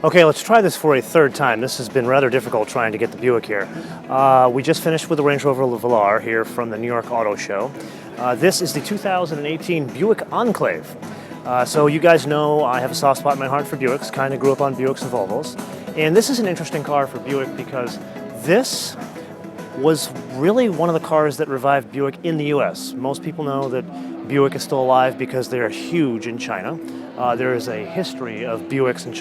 Okay, let's try this for a third time. This has been rather difficult trying to get the Buick here. We just finished with the Range Rover Velar here from the New York Auto Show. This is the 2018 Buick Enclave. So you guys know I have a soft spot in my heart for Buicks, kind of grew up on Buicks and Volvos. And this is an interesting car for Buick because this was really one of the cars that revived Buick in the US. Most people know that Buick is still alive because they're huge in China. There is a history of Buicks in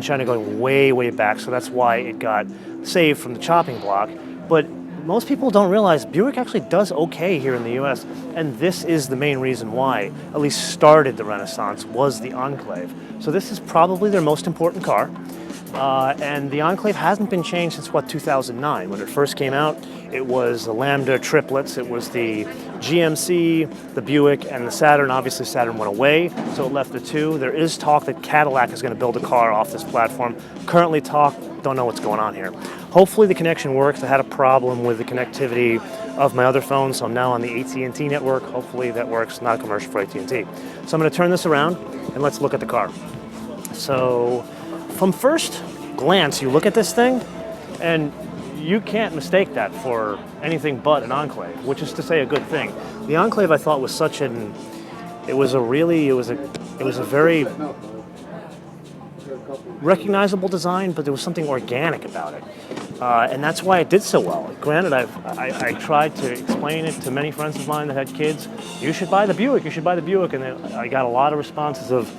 China going way, way back, so that's why it got saved from the chopping block. But most people don't realize Buick actually does okay here in the US, and this is the main reason why, at least started the Renaissance, was the Enclave. So this is probably their most important car. And the Enclave hasn't been changed since, 2009. When it first came out, it was the Lambda triplets. It was the GMC, the Buick, and the Saturn. Obviously, Saturn went away, so it left the two. There is talk that Cadillac is going to build a car off this platform. Currently talk, don't know what's going on here. Hopefully the connection works. I had a problem with the connectivity of my other phone, so I'm now on the AT&T network. Hopefully that works, not a commercial for AT&T. So I'm going to turn this around, and let's look at the car. So from first glance, you look at this thing, and you can't mistake that for anything but an Enclave, which is to say a good thing. The Enclave, I thought, was such an, it was a very recognizable design, but there was something organic about it, and that's why it did so well. Granted, I tried to explain it to many friends of mine that had kids. You should buy the Buick. You should buy the Buick, and then I got a lot of responses of,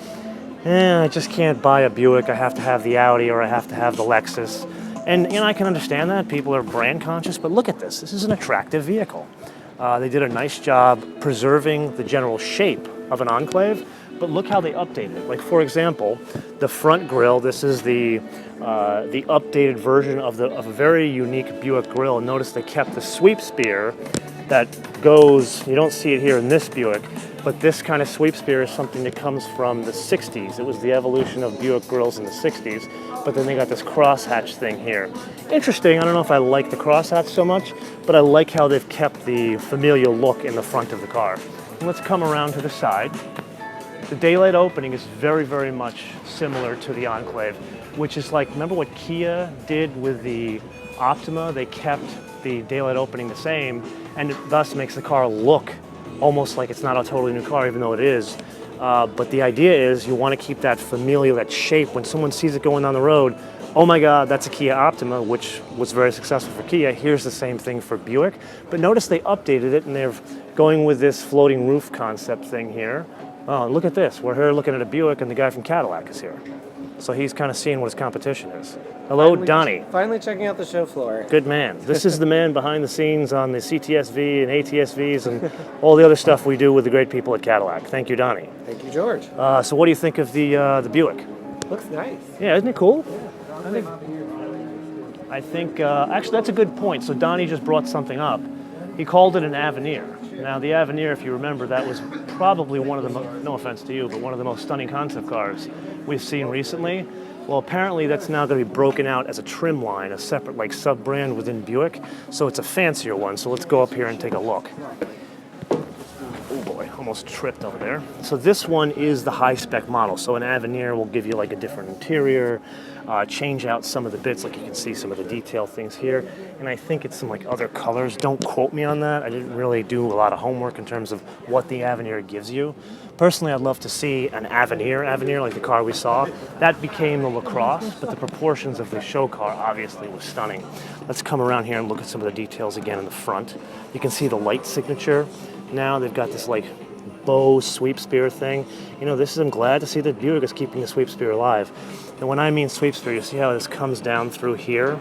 I just can't buy a Buick. I have to have the Audi or I have to have the Lexus. And I can understand that. People are brand conscious, but look at this. This is an attractive vehicle. They did a nice job preserving the general shape of an Enclave, but look how they updated it. Like, for example, the front grille, this is the updated version of a very unique Buick grille. And notice they kept the sweep spear that goes, you don't see it here in this Buick, but this kind of sweep spear is something that comes from the 60s. It was the evolution of Buick grills in the 60s, but then they got this crosshatch thing here. Interesting, I don't know if I like the crosshatch so much, but I like how they've kept the familial look in the front of the car. And let's come around to the side. The daylight opening is very, very much similar to the Enclave, which is like, remember what Kia did with the Optima? They kept the daylight opening the same, and it thus makes the car look almost like it's not a totally new car, even though it is. But the idea is you want to keep that familial, that shape. When someone sees it going down the road, oh my God, that's a Kia Optima, which was very successful for Kia. Here's the same thing for Buick. But notice they updated it, and they're going with this floating roof concept thing here. Oh, look at this. We're here looking at a Buick, and the guy from Cadillac is here. So he's kind of seeing what his competition is. Hello, Donnie. Finally checking out the show floor. Good man. This is the man behind the scenes on the CTSV and ATSVs and all the other stuff we do with the great people at Cadillac. Thank you, Donnie. Thank you, George. So what do you think of the Buick? Looks nice. Yeah, isn't it cool? Yeah. I think actually that's a good point. So Donnie just brought something up. He called it an Avenir. Now the Avenir, if you remember, that was probably one of the, no offense to you, but one of the most stunning concept cars we've seen recently. Well, apparently that's now going to be broken out as a trim line, a separate like sub-brand within Buick. So it's a fancier one. So let's go up here and take a look. Oh boy, almost tripped over there. So this one is the high-spec model. So an Avenir will give you like a different interior, change out some of the bits, like you can see some of the detail things here. And I think it's some like other colors. Don't quote me on that. I didn't really do a lot of homework in terms of what the Avenir gives you. Personally, I'd love to see an Avenir like the car we saw. That became the LaCrosse, but the proportions of the show car obviously was stunning. Let's come around here and look at some of the details again in the front. You can see the light signature. Now they've got this like bow sweep spear thing. You know, I'm glad to see that Buick is keeping the sweep spear alive. And when I mean sweep spear, you see how this comes down through here?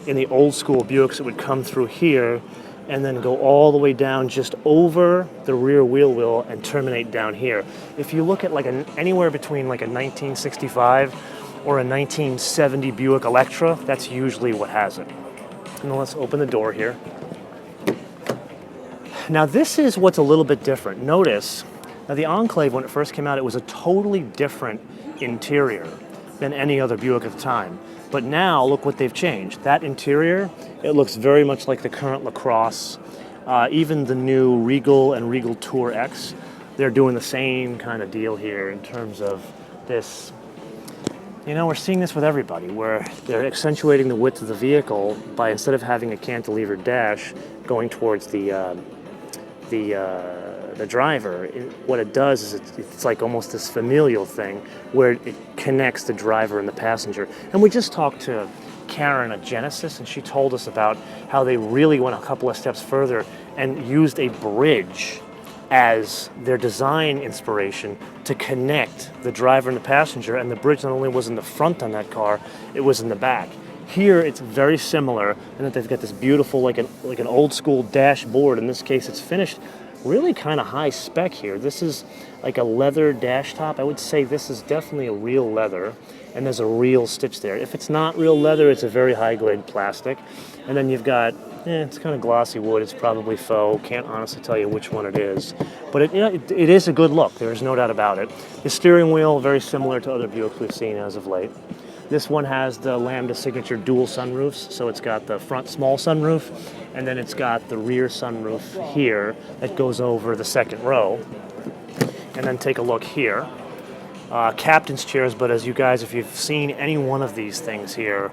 In the old school Buicks, it would come through here and then go all the way down just over the rear wheel well and terminate down here. If you look at like anywhere between like a 1965 or a 1970 Buick Electra, that's usually what has it. And let's open the door here. Now this is what's a little bit different. Notice, now the Enclave, when it first came out, it was a totally different interior than any other Buick at the time. But now, look what they've changed. That interior, it looks very much like the current LaCrosse. Even the new Regal and Regal Tour X, they're doing the same kind of deal here in terms of this You know, we're seeing this with everybody, where they're accentuating the width of the vehicle by, instead of having a cantilevered dash going towards the driver, what it does is it's like almost this familial thing where it connects the driver and the passenger. And we just talked to Karen at Genesis, and she told us about how they really went a couple of steps further and used a bridge as their design inspiration to connect the driver and the passenger, and the bridge not only was in the front on that car, it was in the back. Here it's very similar in that they've got this beautiful, like an old school dashboard. In this case it's finished really kind of high spec here. This is like a leather dash top. I would say this is definitely a real leather, and there's a real stitch there. If it's not real leather, it's a very high grade plastic. And then you've got, it's kind of glossy wood. It's probably faux. Can't honestly tell you which one it is. But it is a good look. There is no doubt about it. The steering wheel, very similar to other Buicks we've seen as of late. This one has the Lambda signature dual sunroofs. So it's got the front small sunroof, and then it's got the rear sunroof here that goes over the second row. And then take a look here. Captain's chairs, but as you guys, if you've seen any one of these things here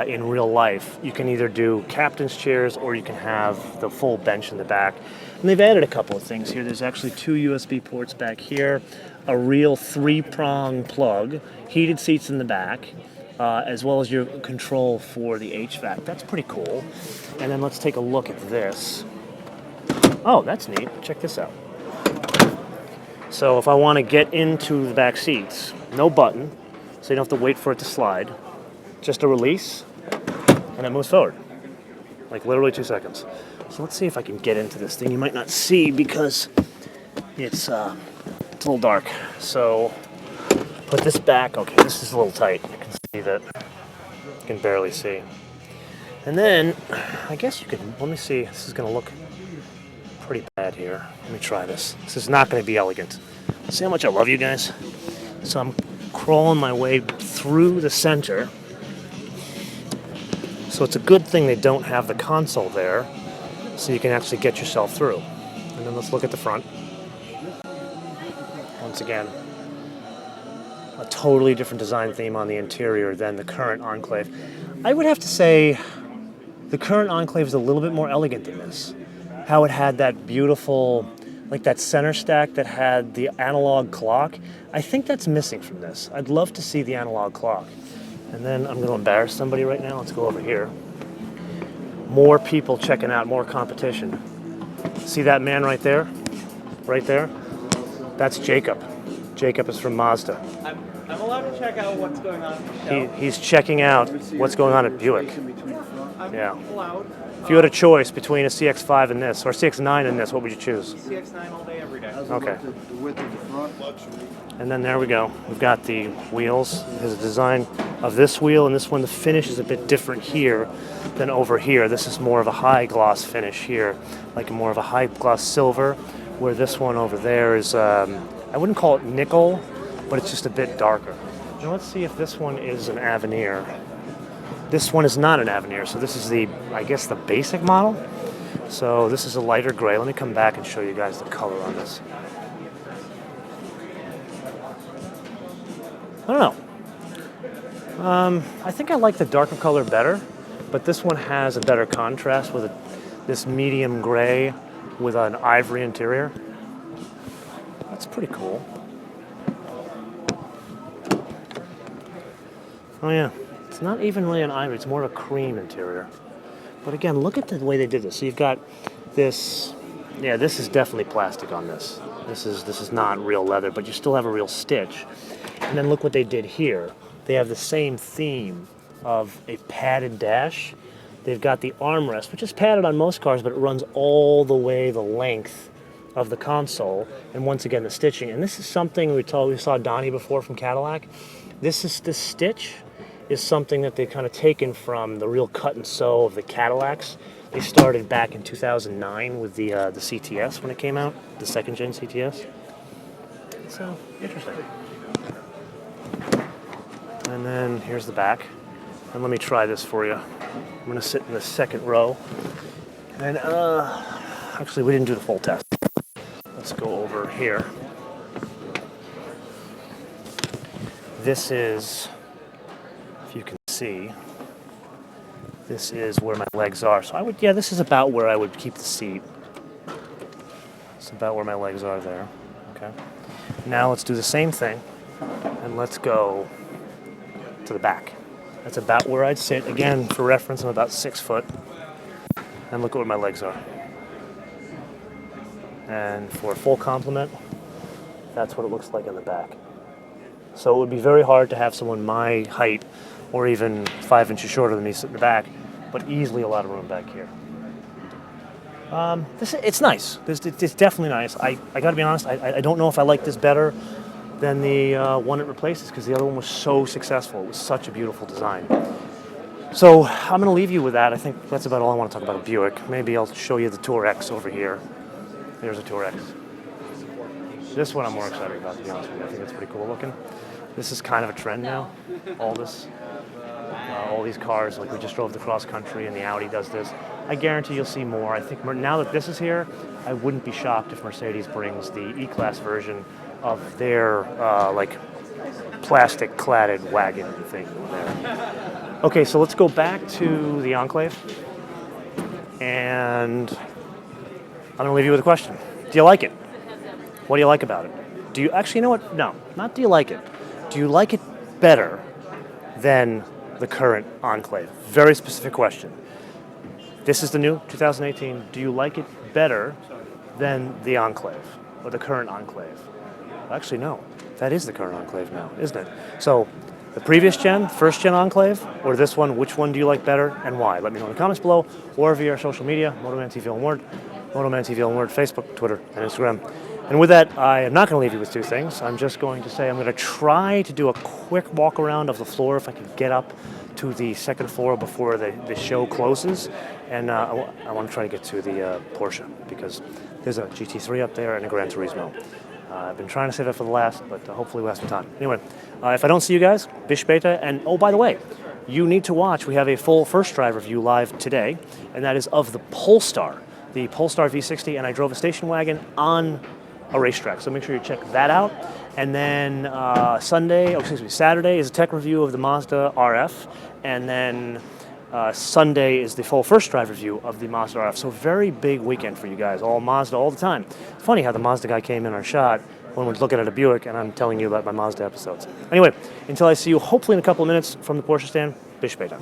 in real life, you can either do captain's chairs or you can have the full bench in the back. And they've added a couple of things here. There's actually 2 USB ports back here, a real 3-prong plug, heated seats in the back, as well as your control for the HVAC. That's pretty cool. And then let's take a look at this. Oh, that's neat. Check this out. So if I want to get into the back seats, no button, so you don't have to wait for it to slide. Just a release, and it moves forward. Like literally 2 seconds. So let's see if I can get into this thing. You might not see because it's a little dark. So put this back. Okay, this is a little tight. You can see that. You can barely see. And then, I guess you can, let me see. This is going to look pretty bad here. Let me try this. This is not going to be elegant. See how much I love you guys? So I'm crawling my way through the center. So it's a good thing they don't have the console there, so you can actually get yourself through. And then let's look at the front. Once again, a totally different design theme on the interior than the current Enclave. I would have to say the current Enclave is a little bit more elegant than this. How it had that beautiful, like that center stack that had the analog clock. I think that's missing from this. I'd love to see the analog clock. And then I'm going to embarrass somebody right now. Let's go over here. More people checking out, more competition. See that man right there? Right there? That's Jacob. Jacob is from Mazda. I'm allowed to check out what's going on. He's checking out what's going on at Buick. I'm Yeah. allowed. If you had a choice between a CX-5 and this, or CX-9 and this, what would you choose? CX-9 all day, every day. Okay. The width of the front. And then there we go. We've got the wheels. There's a design of this wheel, and this one, the finish is a bit different here than over here. This is more of a high gloss finish here, like more of a high gloss silver, where this one over there is, I wouldn't call it nickel, but it's just a bit darker. Now let's see if this one is an Avenir. This one is not an Avenir, so this is the, I guess, the basic model. So this is a lighter gray. Let me come back and show you guys the color on this. I don't know. I think I like the darker color better, but this one has a better contrast with this medium gray with an ivory interior. That's pretty cool. Oh yeah, it's not even really an ivory, it's more of a cream interior. But again, look at the way they did this. So you've got this, yeah, this is definitely plastic on this. This is not real leather, but you still have a real stitch. And then look what they did here. They have the same theme of a padded dash. They've got the armrest, which is padded on most cars, but it runs all the way the length of the console. And once again, the stitching. And this is something we saw Donnie before from Cadillac. This stitch is something that they've kind of taken from the real cut and sew of the Cadillacs. They started back in 2009 with the CTS when it came out, the second gen CTS. So, interesting. And then here's the back. And let me try this for you. I'm going to sit in the second row. And actually, we didn't do the full test. Let's go over here. This is see, this is where my legs are. So this is about where I would keep the seat. It's about where my legs are there. Okay. Now let's do the same thing, and let's go to the back. That's about where I'd sit. Again, for reference, I'm about 6 foot. And look at where my legs are. And for a full complement, that's what it looks like in the back. So it would be very hard to have someone my height, or even 5 inches shorter than me, sit in the back, but easily a lot of room back here. It's nice. It's definitely nice. I got to be honest, I don't know if I like this better than the one it replaces, because the other one was so successful. It was such a beautiful design. So I'm going to leave you with that. I think that's about all I want to talk about a Buick. Maybe I'll show you the Tour X over here. There's a Tour X. This one I'm more excited about, to be honest with you. I think it's pretty cool looking. This is kind of a trend now. All these cars, like we just drove the cross country and the Audi does this. I guarantee you'll see more. I think now that this is here, I wouldn't be shocked if Mercedes brings the E-Class version of their like plastic cladded wagon thing there. Okay, so let's go back to the Enclave, and I'm gonna leave you with a question. Do you like it? What do you like about it? Do you actually, you know what? No, not do you like it. Do you like it better than the current Enclave? Very specific question. This is the new 2018. Do you like it better than the Enclave or the current Enclave? Actually, no. That is the current Enclave now, isn't it? So, the previous gen, first gen Enclave, or this one, which one do you like better and why? Let me know in the comments below, or via our social media, MotoManTV on Word, MotoManTV on Word, Facebook, Twitter, and Instagram. And with that, I am not going to leave you with two things. I'm just going to say I'm going to try to do a quick walk around of the floor if I can get up to the second floor before the show closes. And I want to try to get to the Porsche, because there's a GT3 up there and a Gran Turismo. I've been trying to save that for the last, but hopefully we'll have some time. Anyway, if I don't see you guys, bis später. And oh, by the way, you need to watch. We have a full first drive review live today, and that is of the Polestar V60, and I drove a station wagon on a racetrack. So make sure you check that out. And then Saturday is a tech review of the Mazda RF, and then Sunday is the full first drive review of the Mazda RF. So very big weekend for you guys, all Mazda all the time. It's funny how the Mazda guy came in our shot when we're looking at a Buick, and I'm telling you about my Mazda episodes. Anyway, until I see you hopefully in a couple of minutes from the Porsche stand, bis später.